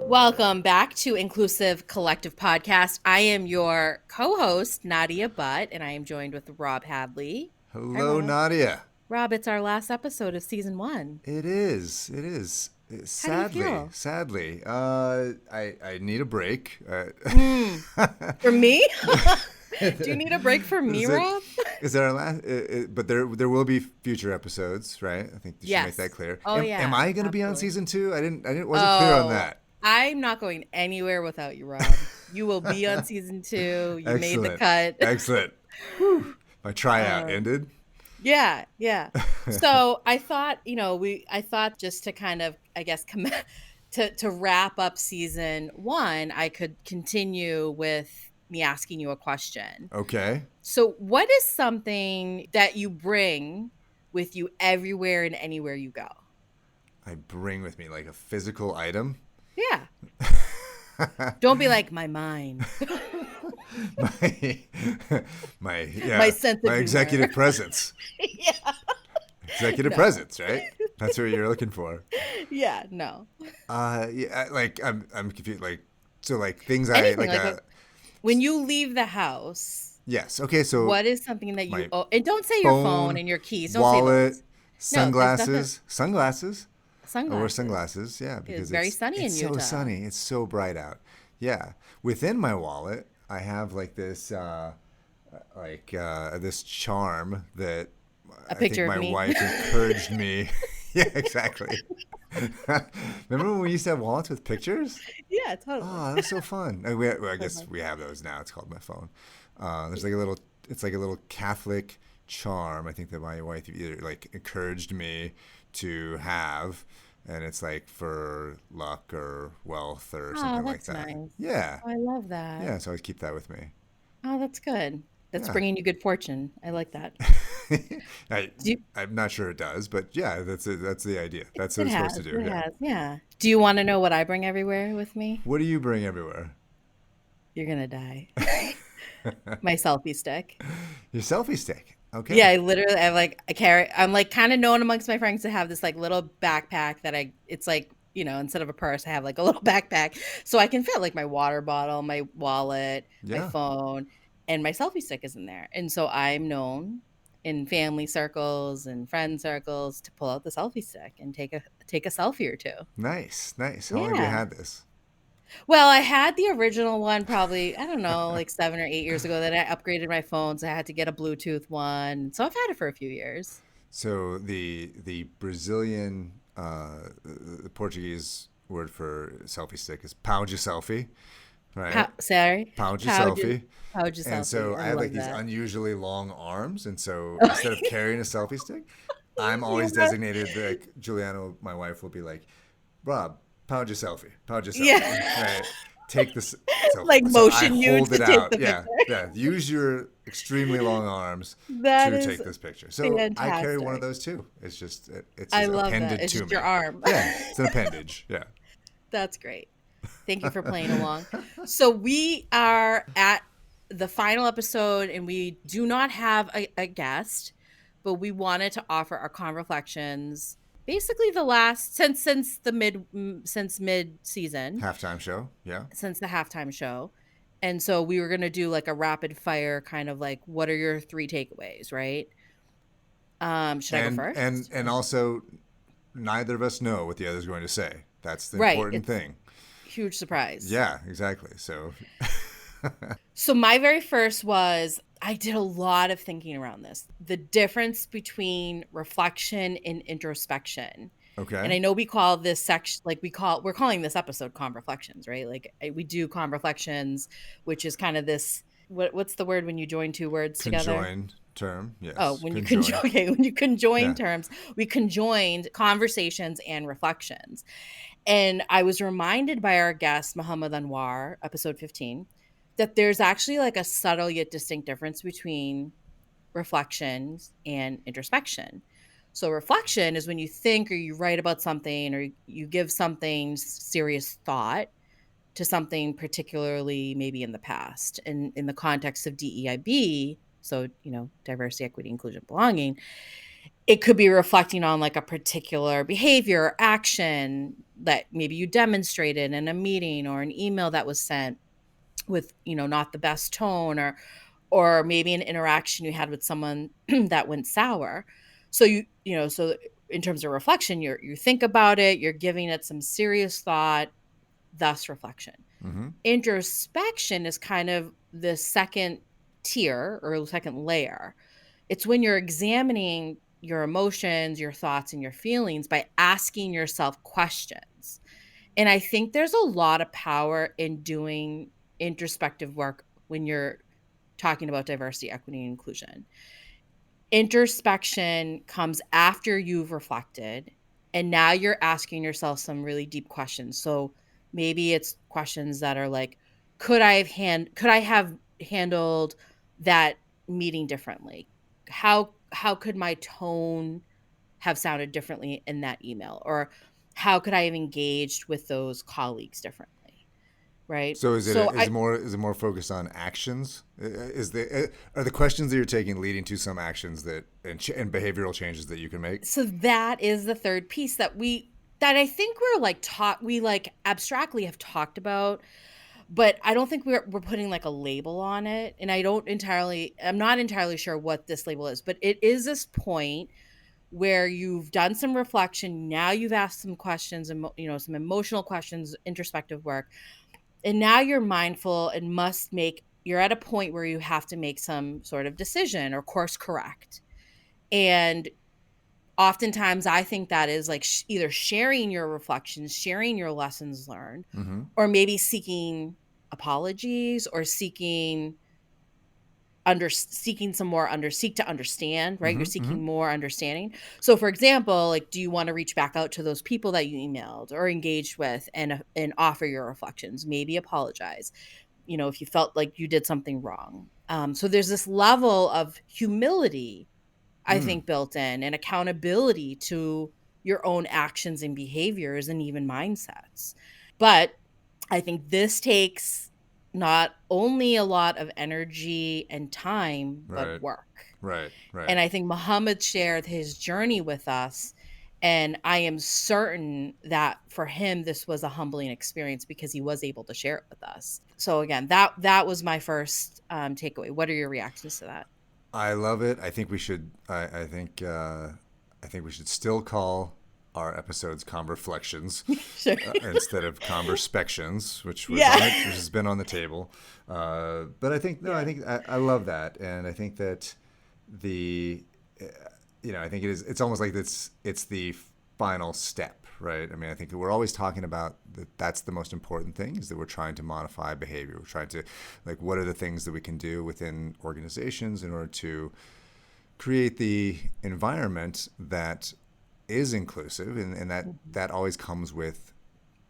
Welcome back to Inclusive Collective Podcast. I am your co-host, Nadia Butt, and I am joined with Rob Hadley. Hi, Hello, Rob. Nadia. Rob, it's our last episode of season 1. It is. It is. How do you Sadly, feel? sadly, I need a break. For me? Do you need a break from me, Is it? Rob? Is there a last? But there will be future episodes, right? I think you should make that Yes. clear. Oh, Am yeah, I going to be on absolutely. season 2? I didn't. Wasn't clear on Oh, that. I'm not going anywhere without you, Rob. You will be on season 2. You made the Excellent. cut. Excellent. Whew. My tryout Uh, ended. Yeah, yeah. So I thought, I thought just to kind of, I guess, to wrap up season 1, I could continue with me asking you a question. Okay. So, what is something that you bring with you everywhere and anywhere you go? I bring with me like a physical item. Yeah. Don't be like my mind, my my yeah, sense my of humor. executive presence. Yeah. Executive No. presence, right? That's what you're looking for. Yeah, no. Yeah, like I'm confused. Like, so like things I Anything like like when you leave the house. yes. Okay, so What is something that you my owe? And don't say your phone phone, and your keys. Don't say wallet, those. No, there's nothing. sunglasses. I wear Sunglasses. sunglasses, yeah, It's because very sunny in it's so Utah. sunny. It's so bright out. Yeah. Within my wallet, I have like this this charm that A I think picture of my me. wife encouraged me. Yeah, exactly. Remember when we used to have wallets with pictures? Yeah, totally. Oh, that was so fun. Well, I guess we have those now. It's called my phone. There's like a little. It's like a little Catholic charm. I think that my wife either like encouraged me to have, and it's like for luck or wealth or Oh, something like that's that. nice. Yeah, Oh, I love that. yeah. So I always keep that with me. Oh, that's good. That's Yeah. bringing you good fortune. I like that. I Do you, I'm not sure it does, but yeah, that's it. That's the idea. That's what it it's supposed has. to do. It Yeah. has. Yeah. Do you want to know what I bring everywhere with me? What do you bring everywhere? You're gonna die. My selfie stick. Your selfie stick. Yeah, Okay. I literally, I'm like kind of known amongst my friends to have this like little backpack it's like, instead of a purse, I have like a little backpack. So I can fit like my water bottle, my wallet, my Yeah. phone, and my selfie stick is in there. And so I'm known in family circles and friend circles to pull out the selfie stick and take a selfie or two. Nice. Nice. How long have you Yeah. had this? Well, I had the original one probably, I don't know, like 7 or 8 years ago. Then I upgraded my phones. I had to get a Bluetooth one. So I've had it for a few years. So the Brazilian the Portuguese word for selfie stick is pau de selfie, right? Sorry. Pau de How would selfie. how would you And selfie? so I I have like love these that. unusually long arms, and so instead of carrying a selfie stick, I'm always Yeah. designated like Juliana, my wife, will be like, Rob, pau de selfie, pau de selfie, Yeah. right? Take this. So Like so I motion you hold to it take out. the Yeah, picture. yeah. Use your extremely long arms That to is take this picture. So I carry one of fantastic. those too. It's I just love that. appended It's to just your me. arm. Yeah, it's an appendage. Yeah. That's great. Thank you for playing along. So we are at the final episode and we do not have a guest, but we wanted to offer our ConverFlections basically the last since mid season, Halftime show. Yeah. since the halftime show. And so we were going to do like a rapid fire kind of like what are your 3 takeaways, right? Should I go And first? and also neither of us know what the other's going to say. That's the Right, important it's thing. huge surprise. Yeah, exactly. So So my very first was I did a lot of thinking around this. The difference between reflection and introspection. And okay. I know we call this section like we're calling this episode ConverFlections, right? Like we do ConverFlections, which is kind of this what's the word when you join two words together? Conjoined term. Oh, Yes. when you conjoin Conjoined. okay, when you conjoin Yeah. terms, we conjoined conversations and reflections. And I was reminded by our guest, Muhammad Anwar, episode 15, that there's actually like a subtle yet distinct difference between reflections and introspection. So, reflection is when you think or you write about something or you give something serious thought to something, particularly maybe in the past. And in the context of DEIB, so, diversity, equity, inclusion, belonging, It could be reflecting on like a particular behavior or action that maybe you demonstrated in a meeting or an email that was sent with, not the best tone, or maybe an interaction you had with someone that went sour. So so in terms of reflection, you think about it, you're giving it some serious thought, thus reflection. Mm-hmm. Introspection is kind of the second tier or second layer. It's when you're examining your emotions, your thoughts, and your feelings by asking yourself questions. And I think there's a lot of power in doing introspective work when you're talking about diversity, equity, and inclusion. Introspection comes after you've reflected, and now you're asking yourself some really deep questions. So maybe it's questions that are like, could I have handled that meeting differently? How could my tone have sounded differently in that email? Or how could I have engaged with those colleagues differently? Right? So So I is it more focused on actions? Is the are the questions that you're taking leading to some actions that and behavioral changes that you can make? so that is the third piece that I think we're like taught we like abstractly have talked about, but I don't think we're putting like a label on it. And I'm not entirely sure what this label is, but it is this point where you've done some reflection, now you've asked some questions and some emotional questions, introspective work, and now you're mindful and you're at a point where you have to make some sort of decision or course correct. And oftentimes I think that is like either sharing your reflections, sharing your lessons learned, Mm-hmm. or maybe seeking apologies or seeking some more seek to understand, right? You're Mm-hmm. Mm-hmm. seeking more understanding. So for example, like, do you want to reach back out to those people that you emailed or engaged with and offer your reflections, maybe apologize, if you felt like you did something wrong. So there's this level of humility, I Mm. think, built in, and accountability to your own actions and behaviors and even mindsets. But I think this takes not only a lot of energy and time, but Right. work. Right. Right. And I think Muhammad shared his journey with us. And I am certain that for him, this was a humbling experience because he was able to share it with us. So again, that was my first takeaway. What are your reactions to that? I love it. I think we should. I think we should still call our episodes ConverFlections Sure. instead of ConverSpections, Yeah. which has been on the table. But I think no. I Yeah. think I love that, and I think that the I think it is. It's almost like it's the final step, right? I mean, I think that we're always talking about that. That's the most important thing is that we're trying to modify behavior. We're trying to like what are the things that we can do within organizations in order to create the environment that is inclusive, and Mhm. that always comes with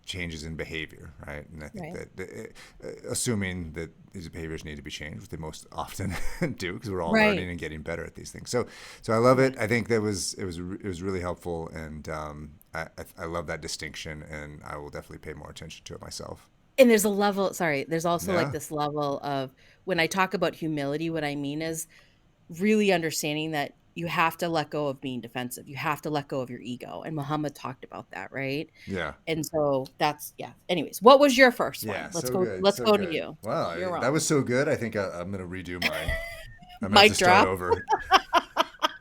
changes in behavior, right? And I think Right. that assuming that these behaviors need to be changed, which they most often do, because we're all Right. learning and getting better at these things. So I love Yeah. it. I think it was really helpful, and I love that distinction, and I will definitely pay more attention to it myself. And there's also like Yeah. this level of when I talk about humility, what I mean is really understanding that you have to let go of being defensive. You have to let go of your ego. And Muhammad talked about that, right? Yeah. And so that's yeah. Anyways, what was your first one? Yeah. Let's So go good. let's So go to good. you. Wow, You're that on. was so good. I think I'm gonna redo mine. I'm gonna have to Mic start drop. over.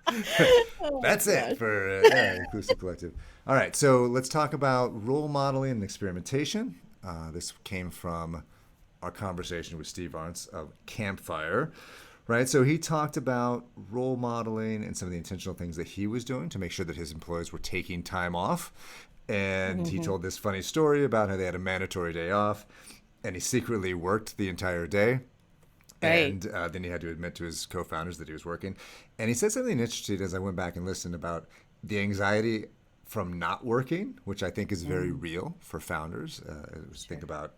Oh my That's it gosh. for Inclusive Collective. All right, so let's talk about role modeling and experimentation. This came from our conversation with Steve Arntz of Campfire, right? So he talked about role modeling and some of the intentional things that he was doing to make sure that his employees were taking time off. And he Mhm. told this funny story about how they had a mandatory day off, and he secretly worked the entire day, Right. and then he had to admit to his co-founders that he was working. And he said something interesting as I went back and listened about the anxiety from not working, which I think is very Mm, real for founders. Just think sure. about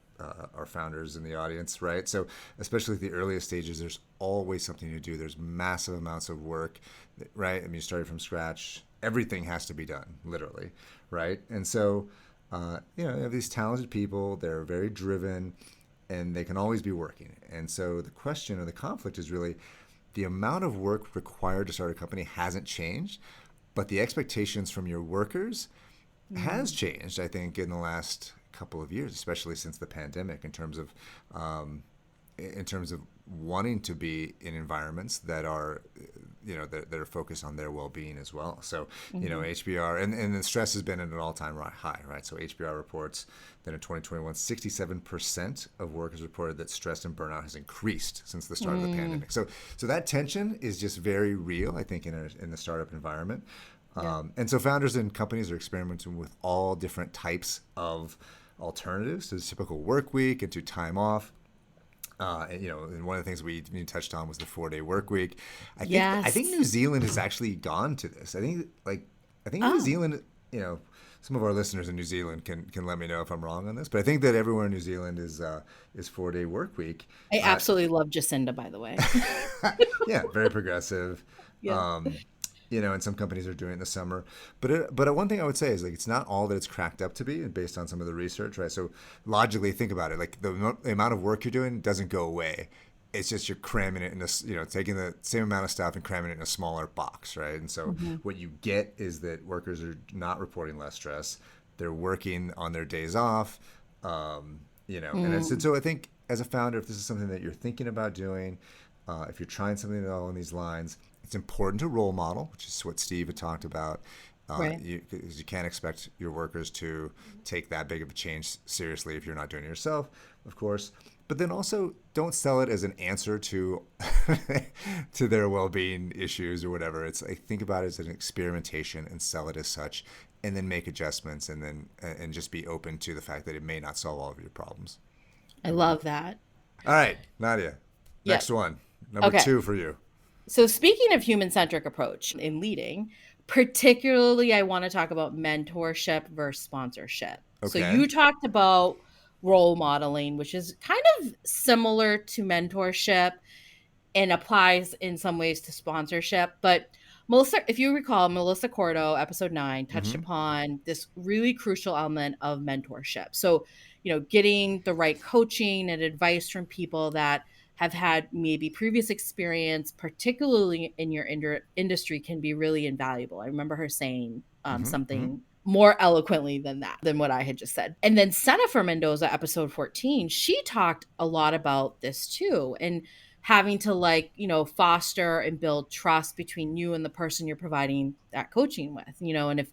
our founders in the audience, right? So especially at the earliest stages, there's always something to do. There's massive amounts of work, right? I mean, you started from scratch. Everything has to be done, literally, right? And so, you have these talented people. They're very driven, and they can always be working. And so the question or the conflict is really the amount of work required to start a company hasn't changed, but the expectations from your workers has Mm. changed, I think, in the last couple of years, especially since the pandemic, um, in terms of wanting to be in environments that are, that are focused on their well-being as well. So, Mhm. HBR and the stress has been at an all-time high, right? So HBR reports that in 2021, 67% of workers reported that stress and burnout has increased since the start of the Mm. pandemic. So that tension is just very real, I think, in the startup environment. Yeah. And so founders and companies are experimenting with all different types of alternatives to the typical work week and to time off. And one of the things we touched on was the 4-day work week. I think Yes. New Zealand has actually gone to this. I think New Oh, Zealand. Some of our listeners in New Zealand can let me know if I'm wrong on this, but I think that everywhere in New Zealand is 4-day work week. I Uh, absolutely love Jacinda, by the way. yeah, very progressive. Yeah. Um, and some companies are doing it in the summer. But one thing I would say is, like, it's not all that it's cracked up to be, based on some of the research, right? So logically, think about it. Like, the amount of work you're doing doesn't go away. It's just you're cramming it in this, taking the same amount of stuff and cramming it in a smaller box, right? And so Mhm. what you get is that workers are not reporting less stress. They're working on their days off. And Mm. so I think, as a founder, if this is something that you're thinking about doing, if you're trying something along these lines, it's important to role model, which is what Steve had talked about. Right. You can't expect your workers to take that big of a change seriously if you're not doing it yourself, of course. But then also, don't sell it as an answer to to their well-being issues or whatever. It's like, think about it as an experimentation and sell it as such, and then make adjustments, and just be open to the fact that it may not solve all of your problems. I love that. All right, Nadia, next Yep. one, number Okay. 2 for you. So speaking of human-centric approach in leading, particularly I want to talk about mentorship versus sponsorship. So Okay. you talked about role modeling, which is kind of similar to mentorship and applies in some ways to sponsorship. But Melissa, if you recall, Melissa Cordo, episode 9, touched Mm-hmm. upon this really crucial element of mentorship. So, getting the right coaching and advice from people that have had maybe previous experience, particularly in your industry, can be really invaluable. I remember her saying Mm-hmm. Mm-hmm. something more eloquently than that, than what I had just said. And then Senna Mendoza, episode 14, she talked a lot about this too. And having to, like, foster and build trust between you and the person you're providing that coaching with, and if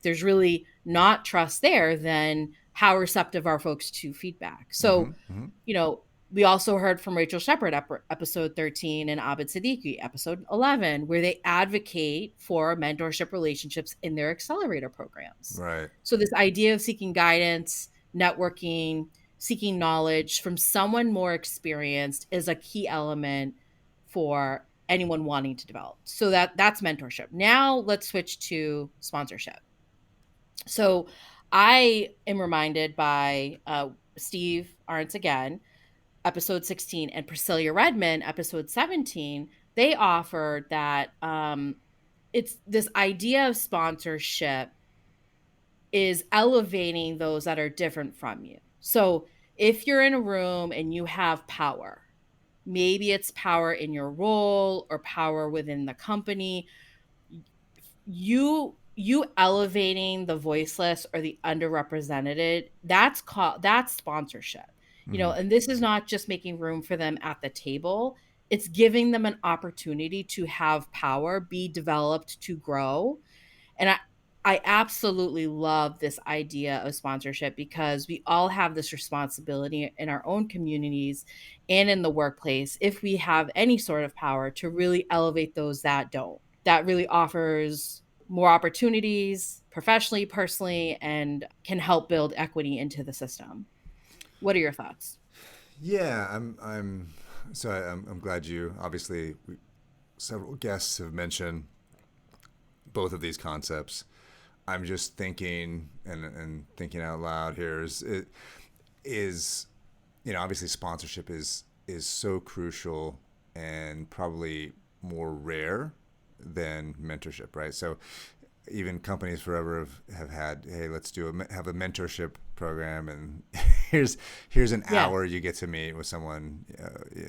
there's really not trust there, then how receptive are folks to feedback? Mm-hmm. So, Mm-hmm. we also heard from Rachel Shepard, episode 13, and Abid Siddiqui, episode 11, where they advocate for mentorship relationships in their accelerator programs. Right. So, this idea of seeking guidance, networking, seeking knowledge from someone more experienced is a key element for anyone wanting to develop. So that's mentorship. Now let's switch to sponsorship. So I am reminded by Steve Arntz again, episode 16, and Priscilla Redman, episode 17. They offered that it's this idea of sponsorship is elevating those that are different from you. So if you're in a room and you have power, maybe it's power in your role or power within the company, you elevating the voiceless or the underrepresented, that's sponsorship. Mm-hmm. And this is not just making room for them at the table, it's giving them an opportunity to have power, be developed, to grow. And I absolutely love this idea of sponsorship because we all have this responsibility in our own communities and in the workplace, if we have any sort of power, to really elevate those that don't. That really offers more opportunities professionally, personally, and can help build equity into the system. What are your thoughts? Yeah, I'm glad you, obviously, several guests have mentioned both of these concepts. I'm just thinking and thinking out loud here is obviously sponsorship is so crucial and probably more rare than mentorship, right? So even companies forever have had, hey, let's have a mentorship program, and here's an Yeah. hour you get to meet with someone,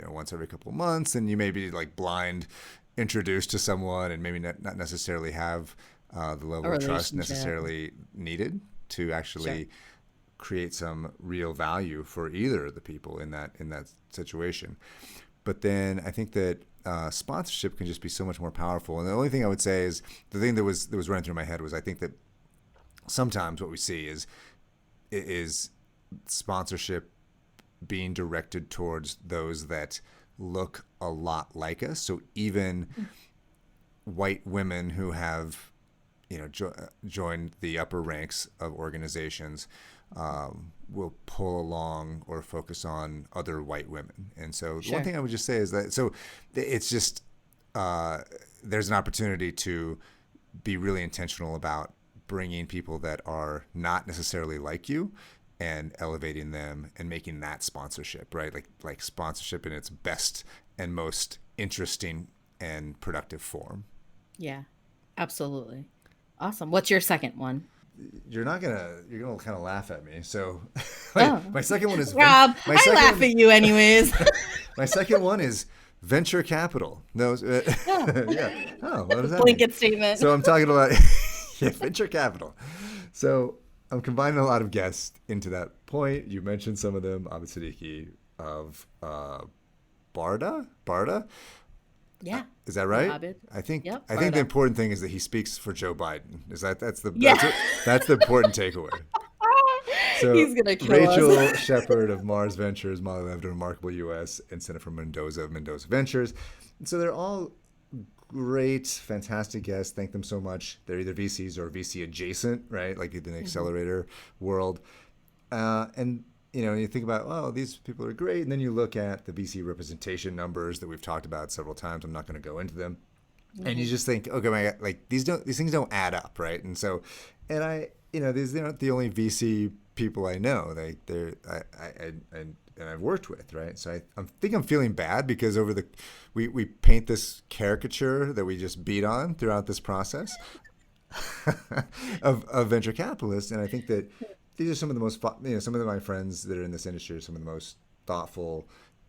once every couple of months, and you may be like blind introduced to someone, and maybe not necessarily have the level A of trust relationship. necessarily needed to Sure. actually create some real value for either of the people in that situation. But then I think that sponsorship can just be so much more powerful. And the only thing I would say is the thing that was running through my head was I think that sometimes what we see is sponsorship being directed towards those that look a lot like us. So even white women who have joined the upper ranks of organizations will pull along or focus on other white women. And so the one Sure. thing I would just say is that so it's just there's an opportunity to be really intentional about bringing people that are not necessarily like you and elevating them and making that sponsorship, right? Like sponsorship in its best and most interesting and productive form. Yeah. Absolutely. Awesome. What's your second one? You're gonna kind of laugh at me. So Oh, my second one is Rob, my I second laugh one at you anyways. my second one is venture capital. No, Oh, yeah. Oh, what does that mean? blanket statement. So I'm talking about yeah, venture capital. So I'm combining a lot of guests into that point. You mentioned some of them, Abid Siddiqui of Barda. Yeah. Is that No, right? Abid. Yep. I think the Barda. important thing is that he speaks for Joe Biden. Is that Yeah. that's the important takeaway. So He's gonna kill us. Rachel Shepard of Mars Ventures, Molly Levitt of Remarkable US, and Jennifer Mendoza of Mendoza Ventures. And so they're all great, fantastic guests. Thank them so much. They're either VCs or VC adjacent, right? Like in the Mhm. accelerator world. And you think about, oh, these people are great, and then you look at the VC representation numbers that we've talked about several times. I'm not going to go into them, and you Mhm. just think, okay, my God, like these things don't add up, right? And so, and these are not the only VC people I know. And I've worked with, right? So I think I'm feeling bad because we paint this caricature that we just beat on throughout this process of venture capitalists, and I think that these are some of the most some of my friends that are in this industry are some of the most thoughtful,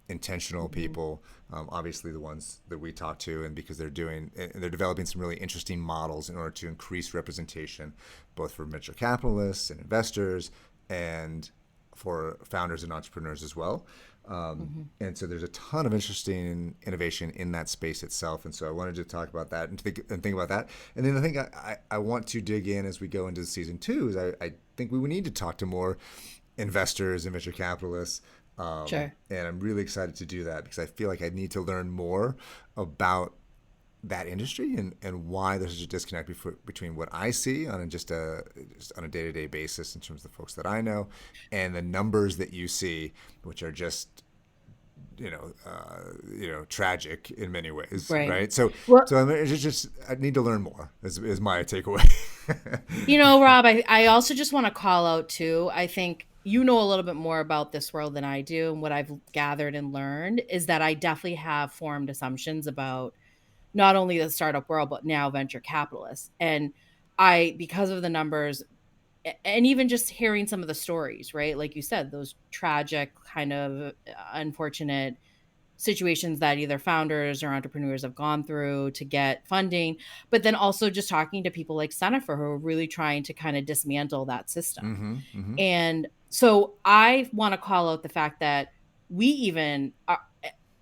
intentional Mhm. people. Obviously, the ones that we talk to, and because they're developing some really interesting models in order to increase representation, both for venture capitalists and investors, and for founders and entrepreneurs as well. Mhm. And so there's a ton of interesting innovation in that space itself. And so I wanted to talk about that and think about that. And then I think I want to dig in as we go into season two is I think we would need to talk to more investors and venture capitalists. Sure. And I'm really excited to do that because I feel like I need to learn more about that industry and why there's such a disconnect between what I see on just on a day-to-day basis in terms of the folks that I know and the numbers that you see, which are just tragic in many ways, Right. right? So Well, so I need to learn more is my takeaway. Rob, I also just want to call out too. I think you know a little bit more about this world than I do. And what I've gathered and learned is that I definitely have formed assumptions about not only the startup world, but now venture capitalists. And because of the numbers and even just hearing some of the stories, right? Like you said, those tragic, kind of unfortunate situations that either founders or entrepreneurs have gone through to get funding, but then also just talking to people like Senefer who are really trying to kind of dismantle that system. Mm-hmm. Mm-hmm. And so I want to call out the fact that we even are,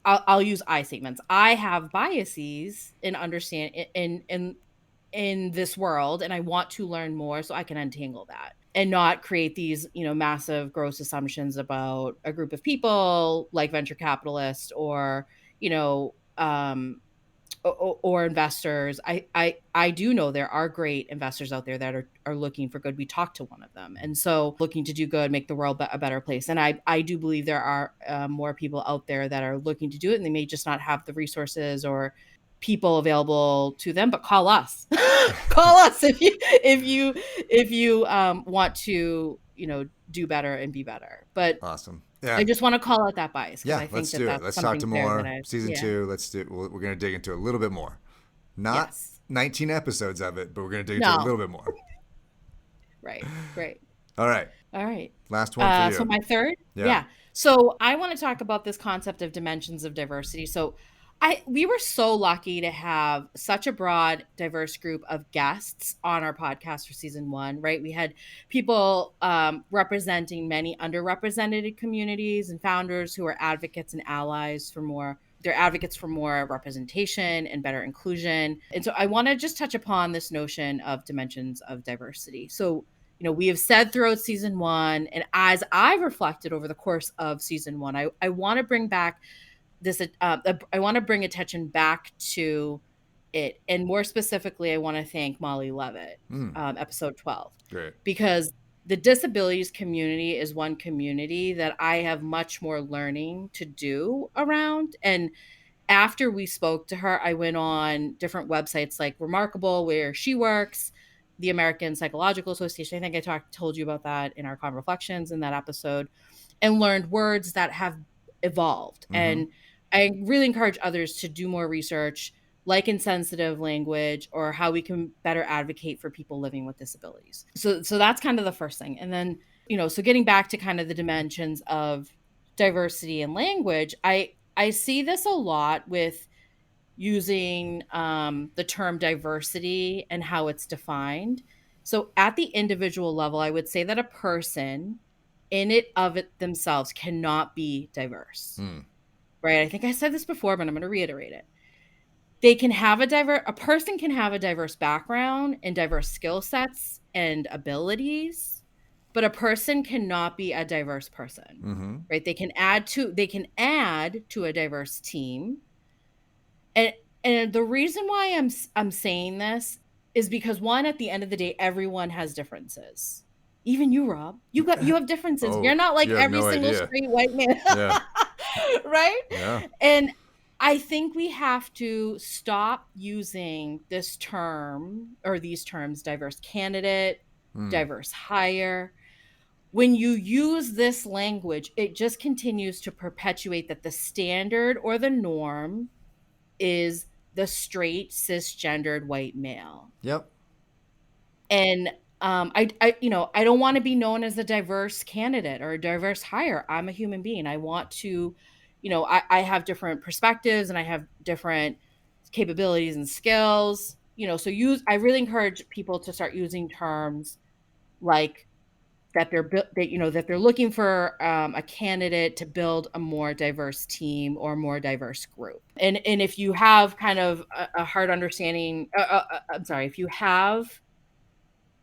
I'll use I statements. I have biases in understand in this world, and I want to learn more so I can untangle that and not create these, massive gross assumptions about a group of people like venture capitalists or, you know, or investors. I do know there are great investors out there that are looking for good. We talked to one of them, and so looking to do good, make the world a better place. And I do believe there are more people out there that are looking to do it, and they may just not have the resources or people available to them. But call us, call us if you want to do better and be better. But Awesome. I Yeah. just want to call out that bias because Yeah. I think Let's that do it. that's Let's talk to something there that more. I Season yeah. two. Let's do. We're going to dig into a little bit more. Not Yes. 19 episodes of it, but we're going to dig into a No. little bit more. Right. Right. All right. All right. Last one for So you. my third, Yeah. yeah. So I want to talk about this concept of dimensions of diversity. So we were so lucky to have such a broad, diverse group of guests on our podcast for season one, right? We had people representing many underrepresented communities and founders who are advocates and allies for more. They're advocates for more representation and better inclusion. And so I want to just touch upon this notion of dimensions of diversity. So, we have said throughout season one, and as I've reflected over the course of season one, I want to bring back this I want to bring attention back to it, and more specifically I want to thank Molly Levitt, episode 12, Great. because the disabilities community is one community that I have much more learning to do around. And after we spoke to her, I went on different websites like Remarkable, where she works, the American Psychological Association. I think I told you about that in our ConverFlections in that episode, and learned words that have evolved. And I really encourage others to do more research, like insensitive language, or how we can better advocate for people living with disabilities. So that's kind of the first thing. And then, so getting back to kind of the dimensions of diversity and language, I see this a lot with using the term diversity and how it's defined. So at the individual level, I would say that a person in it themselves cannot be diverse. Right? I think I said this before, but I'm going to reiterate it. They can have a person can have a diverse background and diverse skill sets and abilities, but a person cannot be a diverse person. Right? They can add to a diverse team. And the reason why I'm saying this is because, one, at the end of the day, everyone has differences. Even you, Rob, you have differences. Oh, You're not like you have every no single idea. straight white man. Yeah. Right? Yeah. And I think we have to stop using this term or these terms, diverse candidate, diverse hire. When you use this language, it just continues to perpetuate that the standard or the norm is the straight cisgendered white male. Yep. And I don't want to be known as a diverse candidate or a diverse hire. I'm a human being. I want to, I have different perspectives and I have different capabilities and skills. I really encourage people to start using terms like that they're looking for a candidate to build a more diverse team or more diverse group. And if you have kind of a hard understanding, if you have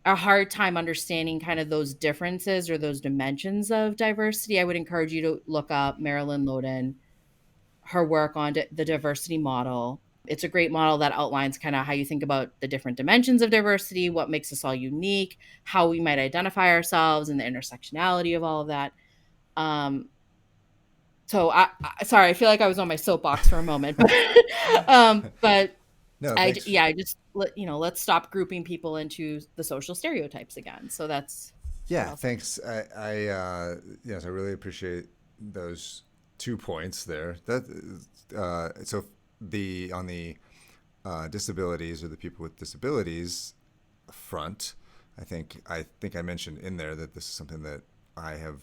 a hard time understanding kind of those differences or those dimensions of diversity, I would encourage you to look up Marilyn Loden, her work on the diversity model. It's a great model that outlines kind of how you think about the different dimensions of diversity, what makes us all unique, how we might identify ourselves, and the intersectionality of all of that. So sorry, I feel like I was on my soapbox for a moment, but No, I thanks. just let's stop grouping people into the social stereotypes again. So that's Yeah, thanks. Yes, I really appreciate those 2 points there. So on the disabilities or the people with disabilities front, I think I mentioned in there that this is something that I have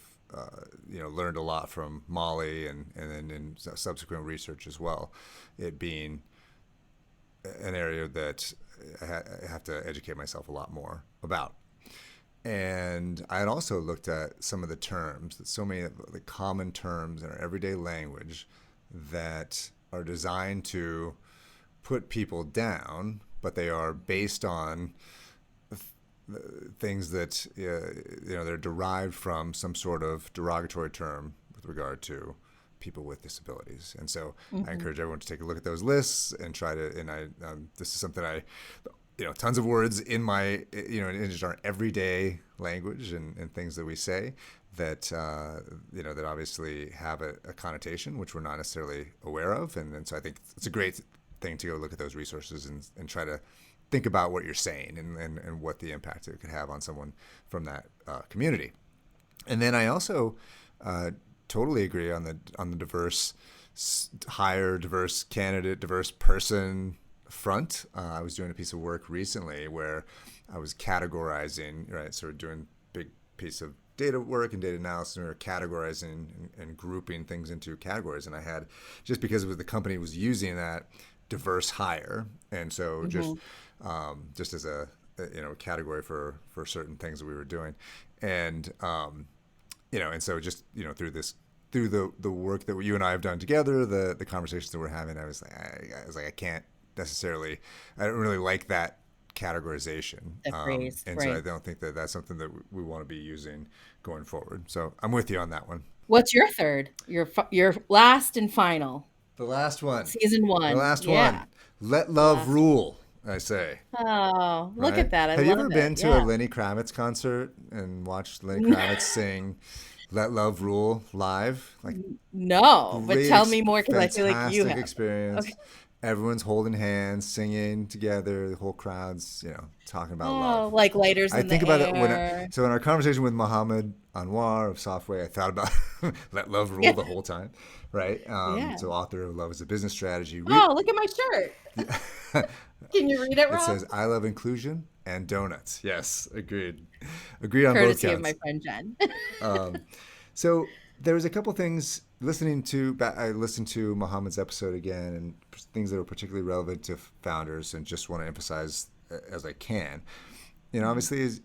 learned a lot from Molly and then in subsequent research as well. It being an area that I have to educate myself a lot more about. And I had also looked at some of the terms, so many of the common terms in our everyday language that are designed to put people down, but they are based on things that they're derived from some sort of derogatory term with regard to people with disabilities. And so I encourage everyone to take a look at those lists and try to. And this is something tons of words in my in just our everyday language and things that we say that that obviously have a connotation which we're not necessarily aware of. And so I think it's a great thing to go look at those resources and try to think about what you're saying and what the impact it could have on someone from that community. And then I also totally agree on the diverse hire, diverse candidate, diverse person front. I was doing a piece of work recently where I was categorizing, right, sort of doing big piece of data work and data analysis, and we were categorizing and grouping things into categories. And I had, just because it was, the company was using that diverse hire, and so just as a category for certain things that we were doing, and and so just through the work that you and I have done together, the conversations that we're having, I was like I can't necessarily, I don't really like that categorization, The phrase, and so I right. don't think that that's something that we want to be using going forward. So I'm with you on that one. What's your third? Your last and final. The last one, Season the 1. last Yeah. one. Let The love last one. rule, I say. Oh, look at Right? that. I Have you love ever it. been to a Yeah. Lenny Kravitz concert and watched Lenny Kravitz sing "Let Love Rule" live? Like, No, but great, tell me more because I feel like you fantastic have. experience. Okay. Everyone's holding hands, singing together. The whole crowd's, talking about Oh, love. like lighters I in the think about it air. so in our conversation with Mohammed Anwar of Software, I thought about "Let Love Rule" Yeah. the whole time, right? Yeah. So author of "Love is a Business Strategy." Oh, look at my shirt. Can you read it, It Rob? says, "I love inclusion and donuts." Yes, agreed. Agreed on both Courtesy of my counts. friend Jen. Um, so there was a couple things I listened to Mohammed's episode again, and things that are particularly relevant to founders, and just want to emphasize as I can. Mhm. Obviously,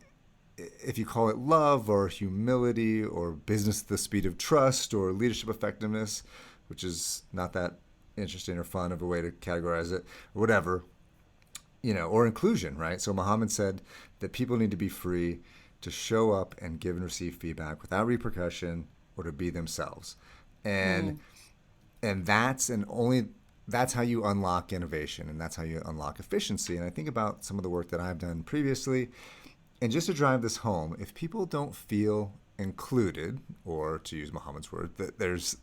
if you call it love or humility or business at the speed of trust or leadership effectiveness, which is not that interesting or fun of a way to categorize it, or whatever, or inclusion, right? So Muhammad said that people need to be free to show up and give and receive feedback without repercussion, or to be themselves. And Mm, that's how you unlock innovation, and that's how you unlock efficiency. And I think about some of the work that I've done previously, and just to drive this home, if people don't feel included, or to use Muhammad's word, that there's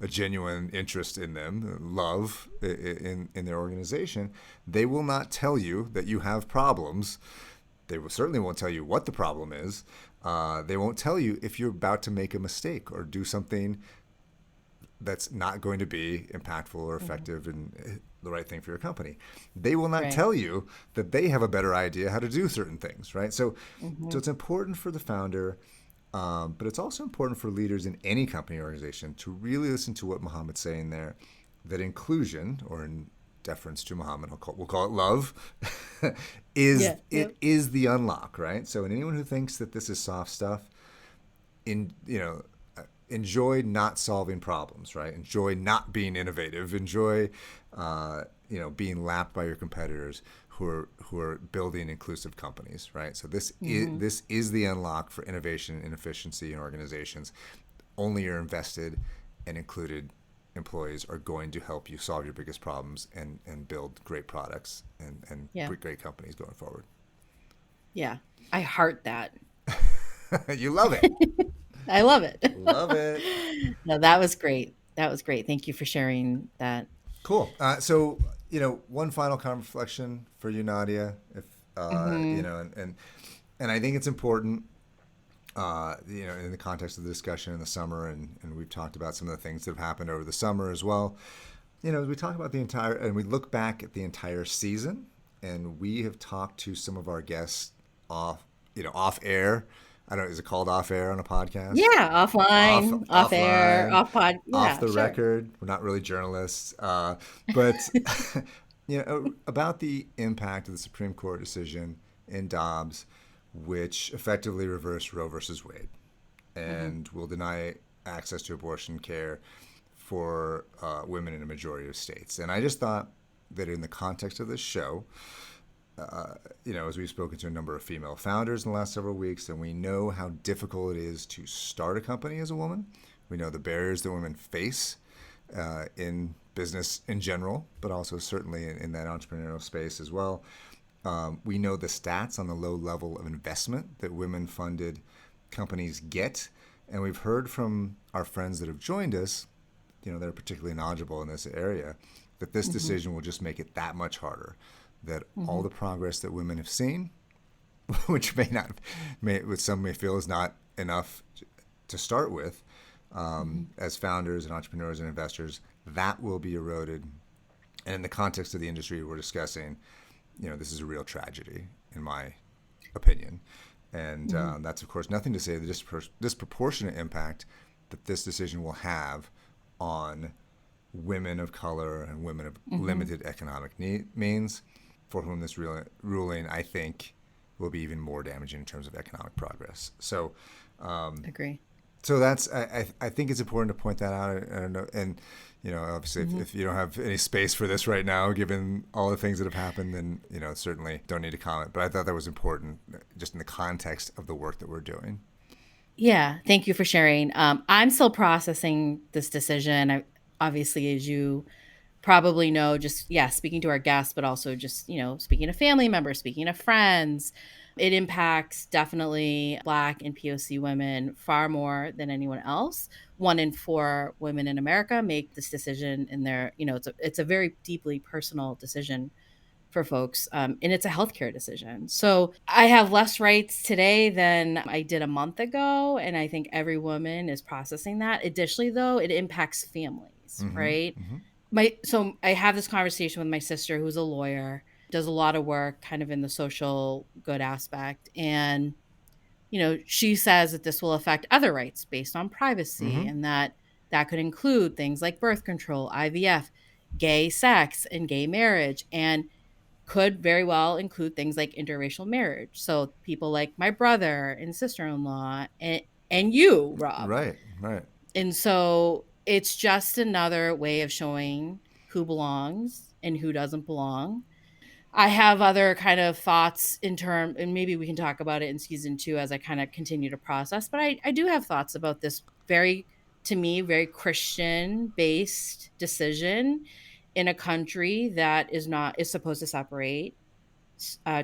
a genuine interest in them, love in their organization, they will not tell you that you have problems. They certainly won't tell you what the problem is. They won't tell you if you're about to make a mistake or do something that's not going to be impactful or mhm. effective and the right thing for your company. They will not Right. tell you that they have a better idea how to do certain things, right? So Mhm. it's important for the founder, but it's also important for leaders in any company or organization to really listen to what Muhammad's saying there, that inclusion, or in deference to Muhammad, we'll call it love, Yeah. it Yep. is the unlock, right? So, and anyone who thinks that this is soft stuff, in enjoy not solving problems, right? Enjoy not being innovative. Enjoy being lapped by your competitors who are building inclusive companies, right? So Mhm. this is the unlock for innovation and efficiency in organizations. Only your invested and included employees are going to help you solve your biggest problems and build great products and Yeah. great companies going forward. Yeah. I heart that. You love it. I love it. Love it. No, that was great. That was great. Thank you for sharing that. Cool. So, one final kind of reflection for you, Nadia, if Mhm. and I think it's important, in the context of the discussion in the summer, and we've talked about some of the things that have happened over the summer as well. As we talk about and we look back at the entire season, and we have talked to some of our guests off air. I don't know, is it called off air on a podcast? Yeah, offline, off air, Offline, off pod. off Yeah, the sure. record. We're not really journalists, but about the impact of the Supreme Court decision in Dobbs, which effectively reversed Roe versus Wade Mhm. and will deny access to abortion care for women in a majority of states. And I just thought that in the context of this show, as we've spoken to a number of female founders in the last several weeks, and we know how difficult it is to start a company as a woman. We know the barriers that women face in business in general, but also certainly in that entrepreneurial space as well. We know the stats on the low level of investment that women funded companies get. And we've heard from our friends that have joined us, that are particularly knowledgeable in this area, that this Mhm. decision will just make it that much harder. That all Mhm. the progress that women have seen, which which some may feel is not enough to start with, Mhm. as founders and entrepreneurs and investors, that will be eroded. And in the context of the industry we're discussing, this is a real tragedy, in my opinion. And Mhm. that's, of course, nothing to say the disproportionate impact that this decision will have on women of color and women of Mhm. limited economic means, for whom this ruling, I think, will be even more damaging in terms of economic progress. Agree. So that's I think it's important to point that out. I don't know, and obviously, Mhm. if you don't have any space for this right now, given all the things that have happened, then certainly don't need to comment. But I thought that was important, just in the context of the work that we're doing. Yeah, thank you for sharing. I'm still processing this decision. Obviously, as you probably know, just yeah, speaking to our guests, but also just speaking to family members, speaking to friends, it impacts definitely Black and POC women far more than anyone else. 1 in 4 women in America make this decision in their, it's a very deeply personal decision for folks. And it's a healthcare decision. So I have less rights today than I did a month ago. And I think every woman is processing that. Additionally, though, it impacts families, Mm-hmm. right? Mm-hmm. So I have this conversation with my sister who's a lawyer, does a lot of work kind of in the social good aspect. And, she says that this will affect other rights based on privacy Mm-hmm. and that could include things like birth control, IVF, gay sex, and gay marriage. And could very well include things like interracial marriage. So people like my brother and sister-in-law and you, Rob. Right. Right. And so it's just another way of showing who belongs and who doesn't belong. I have other kind of thoughts and maybe we can talk about it in season 2 as I kind of continue to process. But I do have thoughts about this to me, very Christian based decision in a country that is supposed to separate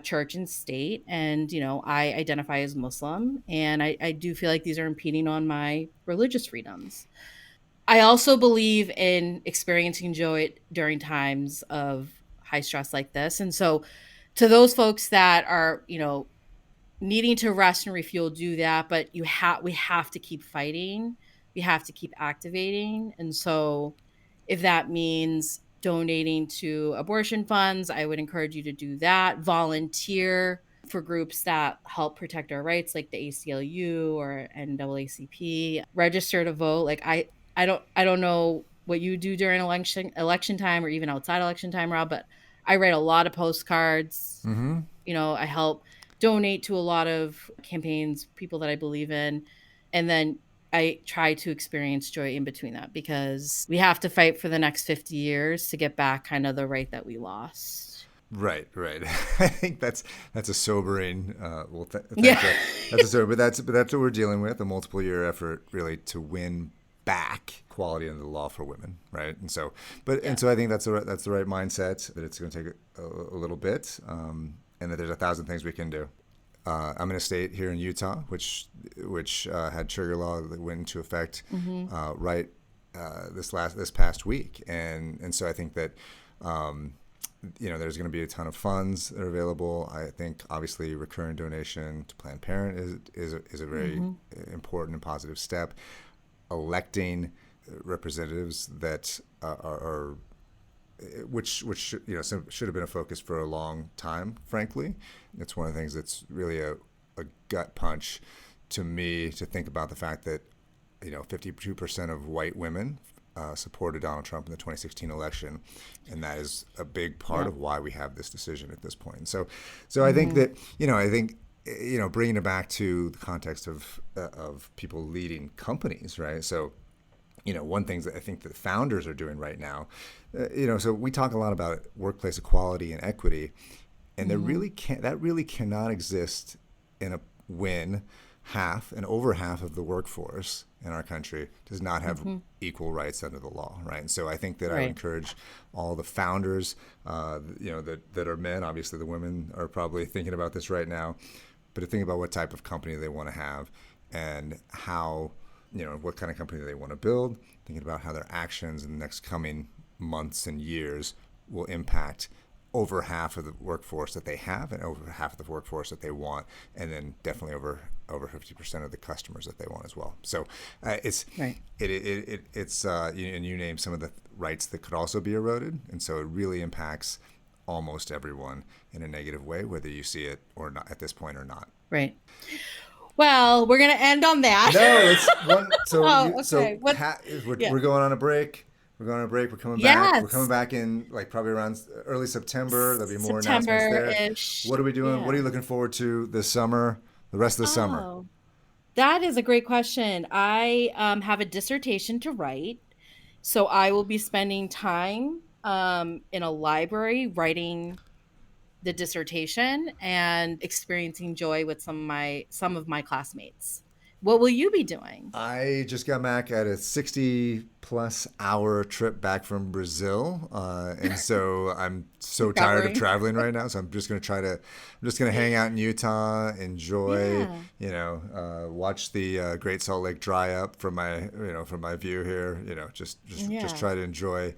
church and state. And, I identify as Muslim, and I do feel like these are impeding on my religious freedoms. I also believe in experiencing joy during times of high stress like this. And so, to those folks that are, needing to rest and refuel, do that. But we have to keep fighting. We have to keep activating. And so, if that means donating to abortion funds, I would encourage you to do that. Volunteer for groups that help protect our rights, like the ACLU or NAACP. Register to vote. Like I don't know what you do during election time or even outside election time, Rob, but I write a lot of postcards. Mm-hmm. I help donate to a lot of campaigns, people that I believe in. And then I try to experience joy in between that because we have to fight for the next 50 years to get back kind of the right that we lost. Right, right. I think that's a sobering. Well, Yeah. thanks. That's a sobering, but that's what we're dealing with, a multiple year effort really to win back quality under the law for women, right? And so, Yeah. I think that's the right mindset. That it's going to take a little bit, and that there's 1,000 things we can do. I'm in a state here in Utah, which had trigger law that went into effect Hmm. right this past week, and so I think that. There's going to be a ton of funds that are available. I think obviously recurring donation to Planned Parenthood is a very Hmm. important and positive step. Electing representatives that are which should have been a focus for a long time. Frankly, it's one of the things that's really a gut punch to me to think about the fact that 52% of white women supported Donald Trump in the 2016 election, and that is a big part Yeah. of why we have this decision at this point. So I think Hmm. that bringing it back to the context of people leading companies, right? So one thing that I think that founders are doing right now, so we talk a lot about workplace equality and equity, and Hmm. that really cannot exist in a when half and over half of the workforce in our country does not have Hmm. equal rights under the law, right? And so I think that I would Right. encourage all the founders, that are men. Obviously, the women are probably thinking about this right now, but to think about what type of company they want to have and how, what kind of company they want to build, thinking about how their actions in the next coming months and years will impact over half of the workforce that they have and over half of the workforce that they want, and then definitely over 50% of the customers that they want as well. So it's Right. and you name some of the rights that could also be eroded, and so it really impacts almost everyone in a negative way, whether you see it or not at this point or not. Right. Well, we're gonna end on that. No, it's one. Oh, okay. What? Yeah. We're going on a break. We're going on a break. We're coming back. We're coming Yes. back in like probably around early September. There'll be more announcements there. September-ish. What are we doing? What are Yeah. you looking forward to this summer? The rest of the summer. Oh, that is a great question. I have a dissertation to write, so I will be spending time in a library writing the dissertation and experiencing joy with some of my classmates. What will you be doing? I just got back at a 60-plus-hour trip back from Brazil. And so I'm so tired of Recovering. traveling right now. So I'm just going to I'm just going to hang out in Utah, enjoy, Yeah. watch the Great Salt Lake dry up from my view here, just Yeah. try to enjoy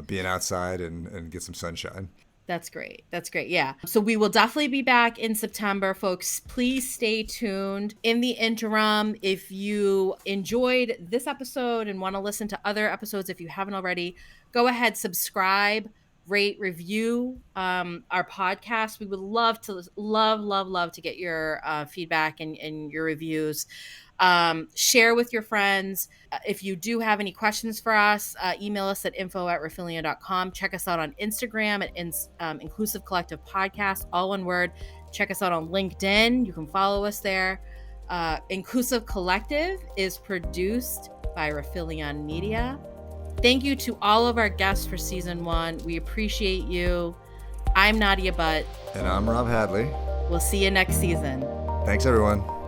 being outside and get some sunshine. That's great. That's great. Yeah. So we will definitely be back in September, folks. Please stay tuned. In the interim, if you enjoyed this episode and want to listen to other episodes, if you haven't already, go ahead, subscribe, rate, review our podcast. We would love to get your feedback and your reviews. Share with your friends. If you do have any questions for us, email us at info@refilia.com. Check us out on Instagram at Inclusive Collective Podcast, all one word. Check us out on LinkedIn. You can follow us there. Inclusive Collective is produced by Refilion Media. Thank you to all of our guests for season 1. We appreciate you. I'm Nadia Butt. And I'm Rob Hadley. We'll see you next season. Thanks, everyone.